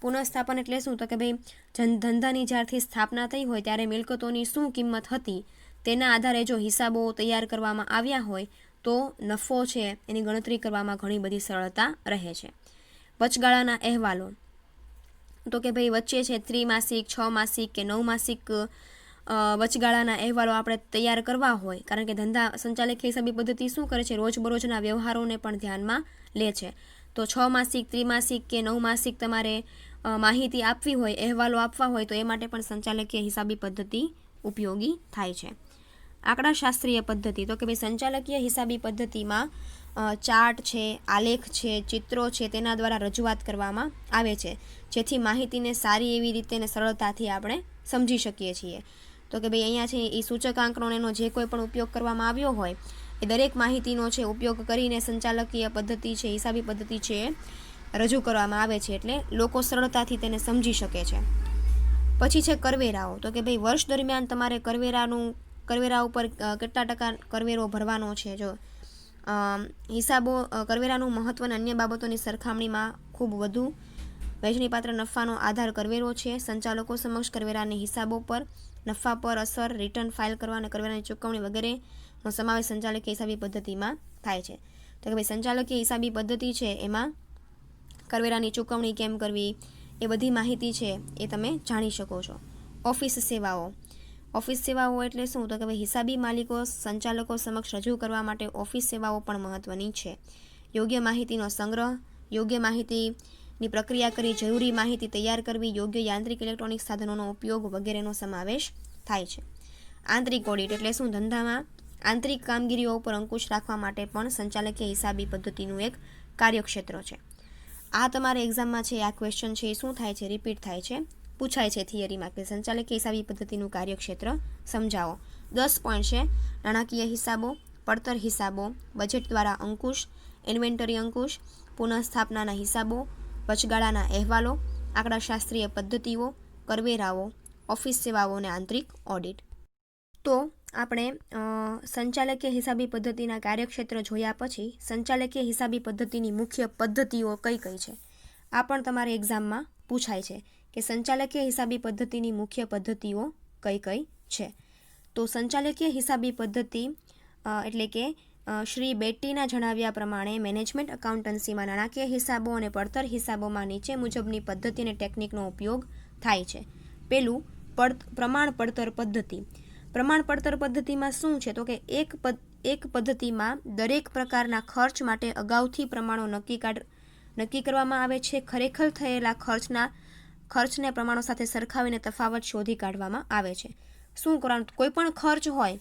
પુનઃસ્થાપન એટલે શું, તો કે ભાઈ ધંધાની જ્યારથી સ્થાપના થઈ હોય ત્યારે મિલકતોની શું કિંમત હતી તેના આધારે જો હિસાબો તૈયાર કરવામાં આવ્યા હોય તો નફો છે એની ગણતરી કરવામાં ઘણી બધી સરળતા રહે છે. વચગાળાના અહેવાલો. તો કે ભાઈ વચ્ચે છે ત્રિમાસિક, 6 માસિક કે 9 માસિક વચગાળાના અહેવાલો આપણે તૈયાર કરવા હોય, કારણ કે ધંધા સંચાલકીય હિસાબી પદ્ધતિ શું કરે છે, રોજબરોજના વ્યવહારોને પણ ધ્યાનમાં લે છે. તો 6 માસિક, ત્રિમાસિક કે 9 માસિક તમારે માહિતી આપવી હોય, અહેવાલો આપવા હોય તો એ માટે પણ સંચાલકીય હિસાબી પદ્ધતિ ઉપયોગી થાય છે. આંકડાશાસ્ત્રીય પદ્ધતિ. તો કે ભાઈ સંચાલકીય હિસાબી પદ્ધતિમાં ચાર્ટ છે, આલેખ છે, ચિત્રો છે તેના દ્વારા રજૂઆત કરવામાં આવે છે, જેથી માહિતીને સારી એવી રીતે અને સરળતાથી આપણે સમજી શકીએ છીએ. તો કે ભાઈ અહીંયા છે એ સૂચકાંકનો એનો જે કોઈ પણ ઉપયોગ કરવામાં આવ્યો હોય એ દરેક માહિતીનો છે ઉપયોગ કરીને સંચાલકીય પદ્ધતિ છે, હિસાબી પદ્ધતિ છે રજૂ કરવામાં આવે છે, એટલે લોકો સરળતાથી તેને સમજી શકે છે. પછી છે કરવેરાઓ. તો કે ભાઈ વર્ષ દરમિયાન તમારે કરવેરાનું કરવેરા ઉપર કેટલા ટકા કરવેરો ભરવાનો છે. જો હિસાબો કરવેરાનું મહત્વ અને અન્ય બાબતોની સરખામણીમાં ખૂબ વધુ વહેંચણીપાત્ર નફાનો આધાર કરવેરો છે. સંચાલકો સમક્ષ કરવેરાની હિસાબો પર નફા પર અસર, રિટર્ન ફાઇલ કરવા અને કરવેરાની ચૂકવણી વગેરેનો સમાવેશ સંચાલકીય હિસાબી પદ્ધતિમાં થાય છે. તો કે ભાઈ સંચાલકીય હિસાબી પદ્ધતિ છે એમાં કરવેરાની ચૂકવણી કેમ કરવી એ બધી માહિતી છે એ તમે જાણી શકો છો. ઓફિસ સેવાઓ. ઓફિસ સેવાઓ એટલે શું? તો કે ભાઈ હિસાબી માલિકો સંચાલકો સમક્ષ રજૂ કરવા માટે ઓફિસ સેવાઓ પણ મહત્વની છે. યોગ્ય માહિતીનો સંગ્રહ, યોગ્ય માહિતીની પ્રક્રિયા કરી જરૂરી માહિતી તૈયાર કરવી, યોગ્ય યાંત્રિક ઇલેક્ટ્રોનિક સાધનોનો ઉપયોગ વગેરેનો સમાવેશ થાય છે. આંતરિક ઓડિટ એટલે શું? ધંધામાં આંતરિક કામગીરીઓ ઉપર અંકુશ રાખવા માટે પણ સંચાલકીય હિસાબી પદ્ધતિનું એક કાર્યક્ષેત્ર છે. આ તમારે એક્ઝામમાં છે આ ક્વેશ્ચન છે એ શું થાય છે? રિપીટ થાય છે, પૂછાય છે થિયરીમાં કે સંચાલકીય હિસાબી પદ્ધતિનું કાર્યક્ષેત્ર સમજાવો. 10 પોઈન્ટ છે. નાણાકીય હિસાબો, પડતર હિસાબો, બજેટ દ્વારા અંકુશ, ઇન્વેન્ટરી અંકુશ, પુનઃસ્થાપનાના હિસાબો, વચગાળાના અહેવાલો, આંકડાશાસ્ત્રીય પદ્ધતિઓ, કરવેરાઓ, ઓફિસ સેવાઓ અને આંતરિક ઓડિટ. તો આપણે સંચાલકીય હિસાબી પદ્ધતિના કાર્યક્ષેત્ર જોયા પછી સંચાલકીય હિસાબી પદ્ધતિની મુખ્ય પદ્ધતિઓ કઈ કઈ છે આ પણ તમારે એક્ઝામમાં પૂછાય છે કે સંચાલકીય હિસાબી પદ્ધતિની મુખ્ય પદ્ધતિઓ કઈ કઈ છે. તો સંચાલકીય હિસાબી પદ્ધતિ એટલે કે શ્રી બેટ્ટીના જણાવ્યા પ્રમાણે મેનેજમેન્ટ એકાઉન્ટન્સીમાં નાણાકીય હિસાબો અને પડતર હિસાબોમાં નીચે મુજબની પદ્ધતિ અને ટેકનિકનો ઉપયોગ થાય છે. પહેલું, પ્રમાણ પડતર પદ્ધતિ. પ્રમાણ પડતર પદ્ધતિમાં શું છે? તો કે એક પદ્ધતિમાં દરેક પ્રકારના ખર્ચ માટે અગાઉથી પ્રમાણો નક્કી કરવામાં આવે છે. ખરેખર થયેલા ખર્ચને પ્રમાણો સાથે સરખાવીને તફાવત શોધી કાઢવામાં આવે છે. શું કરવાનું? કોઈ પણ ખર્ચ હોય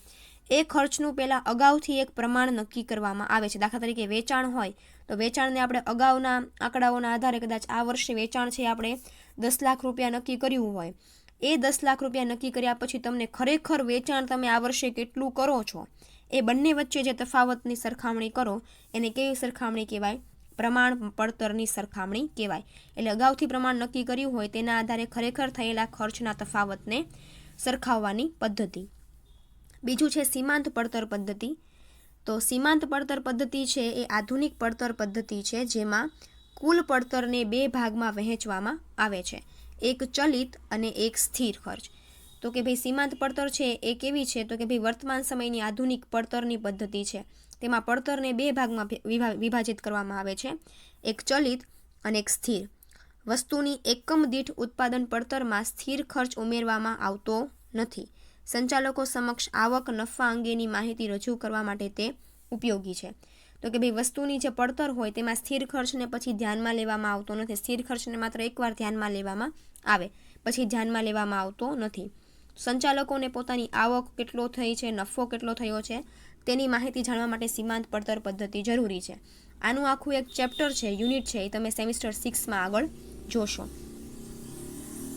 એ ખર્ચનું પહેલાં અગાઉથી એક પ્રમાણ નક્કી કરવામાં આવે છે. દાખલા તરીકે વેચાણ હોય તો વેચાણને આપણે અગાઉના આંકડાઓના આધારે કદાચ આ વર્ષે વેચાણ છે આપણે 10 લાખ રૂપિયા નક્કી કર્યું હોય, એ 10 લાખ રૂપિયા નક્કી કર્યા પછી તમને ખરેખર વેચાણ તમે આ વર્ષે કેટલું કરો છો એ બંને વચ્ચે જે તફાવતની સરખામણી કરો એને કેવી સરખામણી કહેવાય? પ્રમાણ પડતરની સરખામણી કહેવાય. એટલે અગાઉથી પ્રમાણ નક્કી કર્યું હોય તેના આધારે ખરેખર થયેલા ખર્ચના તફાવતને સરખાવવાની પદ્ધતિ. બીજું છે સીમાંત પડતર પદ્ધતિ. તો સીમાંત પડતર પદ્ધતિ છે એ આધુનિક પડતર પદ્ધતિ છે જેમાં કુલ પડતરને 2 ભાગમાં વહેંચવામાં આવે છે, એક ચલિત અને એક સ્થિર ખર્ચ. તો કે ભાઈ સીમાંત પડતર છે એ કેવી છે? તો કે ભાઈ વર્તમાન સમયની આધુનિક પડતરની પદ્ધતિ છે. તેમાં પડતરને 2 ભાગમાં વિભાજિત કરવામાં આવે છે, એક ચલિત અને એક સ્થિર. વસ્તુની એકમ દીઠ ઉત્પાદન પડતરમાં સ્થિર ખર્ચ ઉમેરવામાં આવતો નથી. સંચાલકો સમક્ષ આવક નફા અંગેની માહિતી રજૂ કરવા માટે તે ઉપયોગી છે. તો કે ભાઈ વસ્તુની જે પડતર હોય તેમાં સ્થિર ખર્ચને પછી ધ્યાનમાં લેવામાં આવતો નથી. સ્થિર ખર્ચને માત્ર એકવાર ધ્યાનમાં લેવામાં આવે, પછી ધ્યાનમાં લેવામાં આવતો નથી. સંચાલકોને પોતાની આવક કેટલો થઈ છે, નફો કેટલો થયો છે તેની માહિતી જાણવા માટે સીમાંત પડતર પદ્ધતિ જરૂરી છે. આનું આખું એક ચેપ્ટર છે, યુનિટ છે, એ તમે સેમિસ્ટર 6માં આગળ જોશો.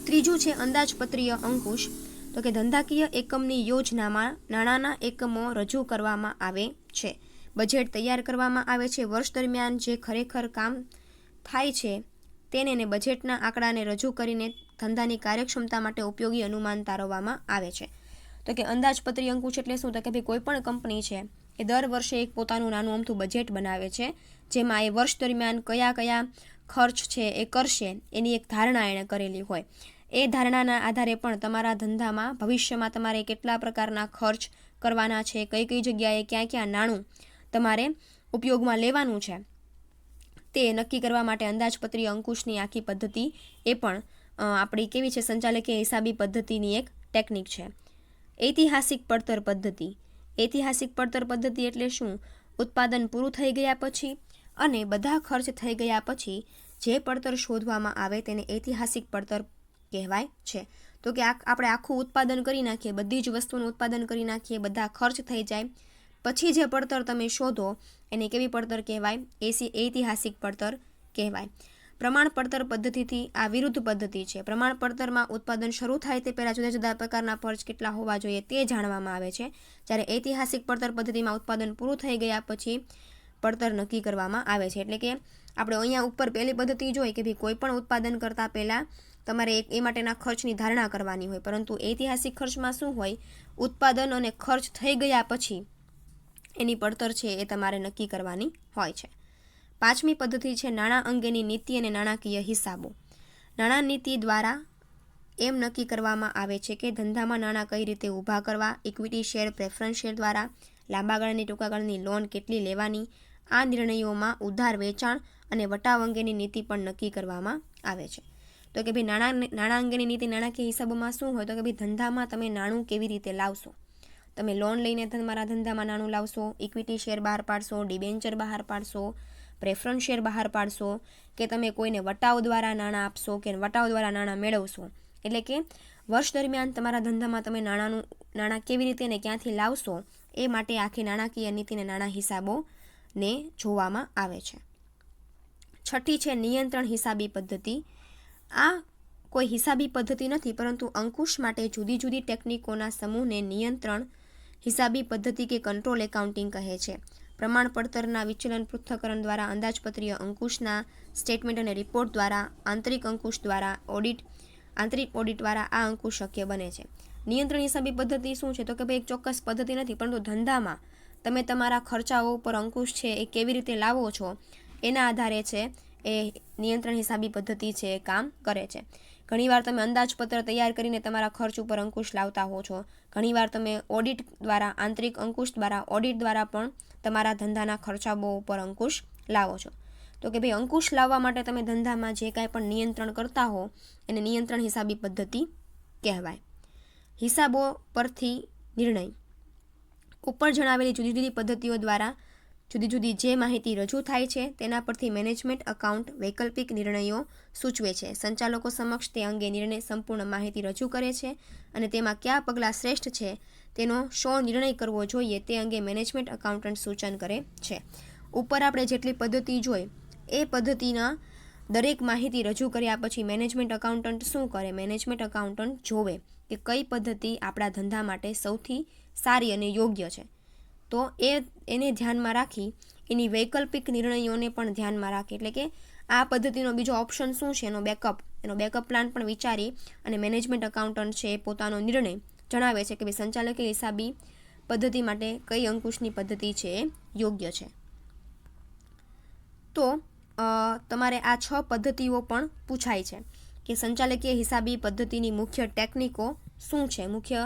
ત્રીજું છે અંદાજપત્રીય અંકુશ. તો કે ધંધાકીય એકમની યોજનામાં નાણાંના એકમો રજૂ કરવામાં આવે છે. બજેટ તૈયાર કરવામાં આવે છે. વર્ષ દરમિયાન જે ખરેખર કામ થાય છે તેને બજેટના આંકડાને રજૂ કરીને ધંધાની કાર્યક્ષમતા માટે ઉપયોગી અનુમાન તારવવામાં આવે છે. તો કે અંદાજપત્રીય અંકુશ એટલે શું? તો કે ભાઈ કોઈ પણ કંપની છે એ દર વર્ષે એક પોતાનું નાનું અમથું બજેટ બનાવે છે જેમાં એ વર્ષ દરમિયાન કયા કયા ખર્ચ છે એ કરશે એની એક ધારણા એણે કરેલી હોય. એ ધારણાના આધારે પણ તમારા ધંધામાં ભવિષ્યમાં તમારે કેટલા પ્રકારના ખર્ચ કરવાના છે, કઈ કઈ જગ્યાએ ક્યાં ક્યાં નાણું તમારે ઉપયોગમાં લેવાનું છે તે નક્કી કરવા માટે અંદાજપત્રીય અંકુશની આખી પદ્ધતિ એ પણ આપણી કેવી છે? સંચાલકીય હિસાબી પદ્ધતિની એક ટેકનિક છે. ઐતિહાસિક પડતર પદ્ધતિ. ઐતિહાસિક પડતર પદ્ધતિ એટલે શું? ઉત્પાદન પૂરું થઈ ગયા પછી અને બધા ખર્ચ થઈ ગયા પછી જે પડતર શોધવામાં આવે તેને ઐતિહાસિક પડતર કહેવાય છે. તો કે આપણે આખું ઉત્પાદન કરી નાખીએ, બધી જ વસ્તુનું ઉત્પાદન કરી નાખીએ, બધા ખર્ચ થઈ જાય પછી જે પડતર તમે શોધો એને કેવી પડતર કહેવાય? ઐતિહાસિક પડતર કહેવાય. પ્રમાણ પડતર પદ્ધતિથી આ વિરુદ્ધ પદ્ધતિ છે. પ્રમાણ પડતરમાં ઉત્પાદન શરૂ થાય તે પહેલાં જુદા જુદા પ્રકારના ખર્ચ કેટલા હોવા જોઈએ તે જાણવામાં આવે છે, જ્યારે ઐતિહાસિક પડતર પદ્ધતિમાં ઉત્પાદન પૂરું થઈ ગયા પછી પડતર નક્કી કરવામાં આવે છે. એટલે કે આપણે અહીંયા ઉપર પહેલી પદ્ધતિ જોઈ કે ભાઈ કોઈ પણ ઉત્પાદન કરતાં પહેલાં તમારે એ માટેના ખર્ચની ધારણા કરવાની હોય, પરંતુ ઐતિહાસિક ખર્ચમાં શું હોય, ઉત્પાદન અને ખર્ચ થઈ ગયા પછી એની પડતર છે એ તમારે નક્કી કરવાની હોય છે. પાંચમી પદ્ધતિ છે નાણાં અંગેની નીતિ અને નાણાકીય હિસાબો. નાણાં નીતિ દ્વારા એમ નક્કી કરવામાં આવે છે કે ધંધામાં નાણાં કઈ રીતે ઊભા કરવા, ઇક્વિટી શેર, પ્રેફરન્સ શેર દ્વારા, લાંબા ગાળાની ટૂંકા ગાળાની લોન કેટલી લેવાની. આ નિર્ણયોમાં ઉધાર વેચાણ અને વટાવ અંગેની નીતિ પણ નક્કી કરવામાં આવે છે. તો કે ભાઈ નાણાં અંગેની નીતિ નાણાકીય હિસાબોમાં શું હોય, તો કે ભાઈ ધંધામાં તમે નાણું કેવી રીતે લાવશો. તમે લોન લઈને તમારા ધંધામાં નાણું લાવશો, ઇક્વિટી શેર બહાર પાડશો, ડિબેન્ચર બહાર પાડશો, પ્રેફરન્સ શેર બહાર પાડશો, કે તમે કોઈને વટાવ દ્વારા નાણાં આપશો કે વટાવ દ્વારા નાણાં મેળવશો. એટલે કે વર્ષ દરમિયાન તમારા ધંધામાં તમે નાણાં કેવી રીતે અને ક્યાંથી લાવશો એ માટે આખી નાણાકીય નીતિને નાણાં હિસાબોને જોવામાં આવે છે. છઠ્ઠી છે નિયંત્રણ હિસાબી પદ્ધતિ. આ કોઈ હિસાબી પદ્ધતિ નથી, પરંતુ અંકુશ માટે જુદી જુદી ટેકનિકોના સમૂહને નિયંત્રણ હિસાબી પદ્ધતિ કે કંટ્રોલ એકાઉન્ટિંગ કહે છે. પ્રમાણ પડતરના વિચલન પૃથ્થકરણ દ્વારા, અંદાજપત્રીય અંકુશના સ્ટેટમેન્ટ અને રિપોર્ટ દ્વારા, આંતરિક અંકુશ દ્વારા, આંતરિક ઓડિટ દ્વારા આ અંકુશ શક્ય બને છે. નિયંત્રણ હિસાબી પદ્ધતિ શું છે, તો કે ભાઈ એક ચોક્કસ પદ્ધતિ નથી, પરંતુ ધંધામાં તમે તમારા ખર્ચાઓ પર અંકુશ છે એ કેવી રીતે લાવો છો એના આધારે છે એ નિયંત્રણ હિસાબી પદ્ધતિ છે એ કામ કરે છે. ઘણીવાર તમે અંદાજપત્ર તૈયાર કરીને તમારા ખર્ચ ઉપર અંકુશ લાવતા હો છો. ઘણીવાર તમે ઓડિટ દ્વારા, આંતરિક અંકુશ દ્વારા, ઓડિટ દ્વારા પણ તમારા ધંધાના ખર્ચાઓ ઉપર અંકુશ લાવો છો. તો કે ભાઈ અંકુશ લાવવા માટે તમે ધંધામાં જે કાંઈ પણ નિયંત્રણ કરતા હો એને નિયંત્રણ હિસાબી પદ્ધતિ કહેવાય. હિસાબો પરથી નિર્ણય. ઉપર જણાવેલી જુદી જુદી પદ્ધતિઓ દ્વારા જુદી જુદી જે માહિતી રજૂ થાય છે તેના પરથી મેનેજમેન્ટ એકાઉન્ટ વૈકલ્પિક નિર્ણયો સૂચવે છે. સંચાલકો સમક્ષ તે અંગે નિર્ણય સંપૂર્ણ માહિતી રજૂ કરે છે અને તેમાં કયા પગલાં શ્રેષ્ઠ છે તેનો શો નિર્ણય કરવો જોઈએ તે અંગે મેનેજમેન્ટ એકાઉન્ટન્ટ સૂચન કરે છે. ઉપર આપણે જેટલી પદ્ધતિ જોઈ એ પદ્ધતિના દરેક માહિતી રજૂ કર્યા પછી મેનેજમેન્ટ એકાઉન્ટન્ટ શું કરે, મેનેજમેન્ટ એકાઉન્ટન્ટ જોવે કે કઈ પદ્ધતિ આપણા ધંધા માટે સૌથી સારી અને યોગ્ય છે. તો એને ધ્યાનમાં રાખી એની વૈકલ્પિક નિર્ણયોને પણ ધ્યાનમાં રાખે. એટલે કે આ પદ્ધતિનો બીજો ઓપ્શન શું છે એનો બેકઅપ પ્લાન પણ વિચારી અને મેનેજમેન્ટ એકાઉન્ટન્ટ છે એ પોતાનો નિર્ણય જણાવે છે કે ભાઈ સંચાલકીય હિસાબી પદ્ધતિ માટે કઈ અંકુશની પદ્ધતિ છે એ યોગ્ય છે. તો તમારે આ 6 પદ્ધતિઓ પણ પૂછાય છે કે સંચાલકીય હિસાબી પદ્ધતિની મુખ્ય ટેકનિકો શું છે, મુખ્ય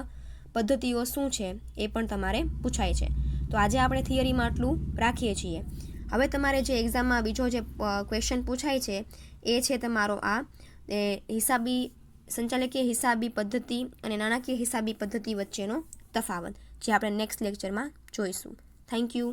પદ્ધતિઓ શું છે એ પણ તમારે પૂછાય છે. તો આજે આપણે થિયરીમાં આટલું રાખીએ છીએ. હવે તમારે જે એક્ઝામમાં બીજો જે ક્વેશ્ચન પૂછાય છે એ છે તમારો આ સંચાલકીય હિસાબી પદ્ધતિ અને નાણાકીય હિસાબી પદ્ધતિ વચ્ચેનો તફાવત, જે આપણે નેક્સ્ટ લેક્ચરમાં જોઈશું. Thank you.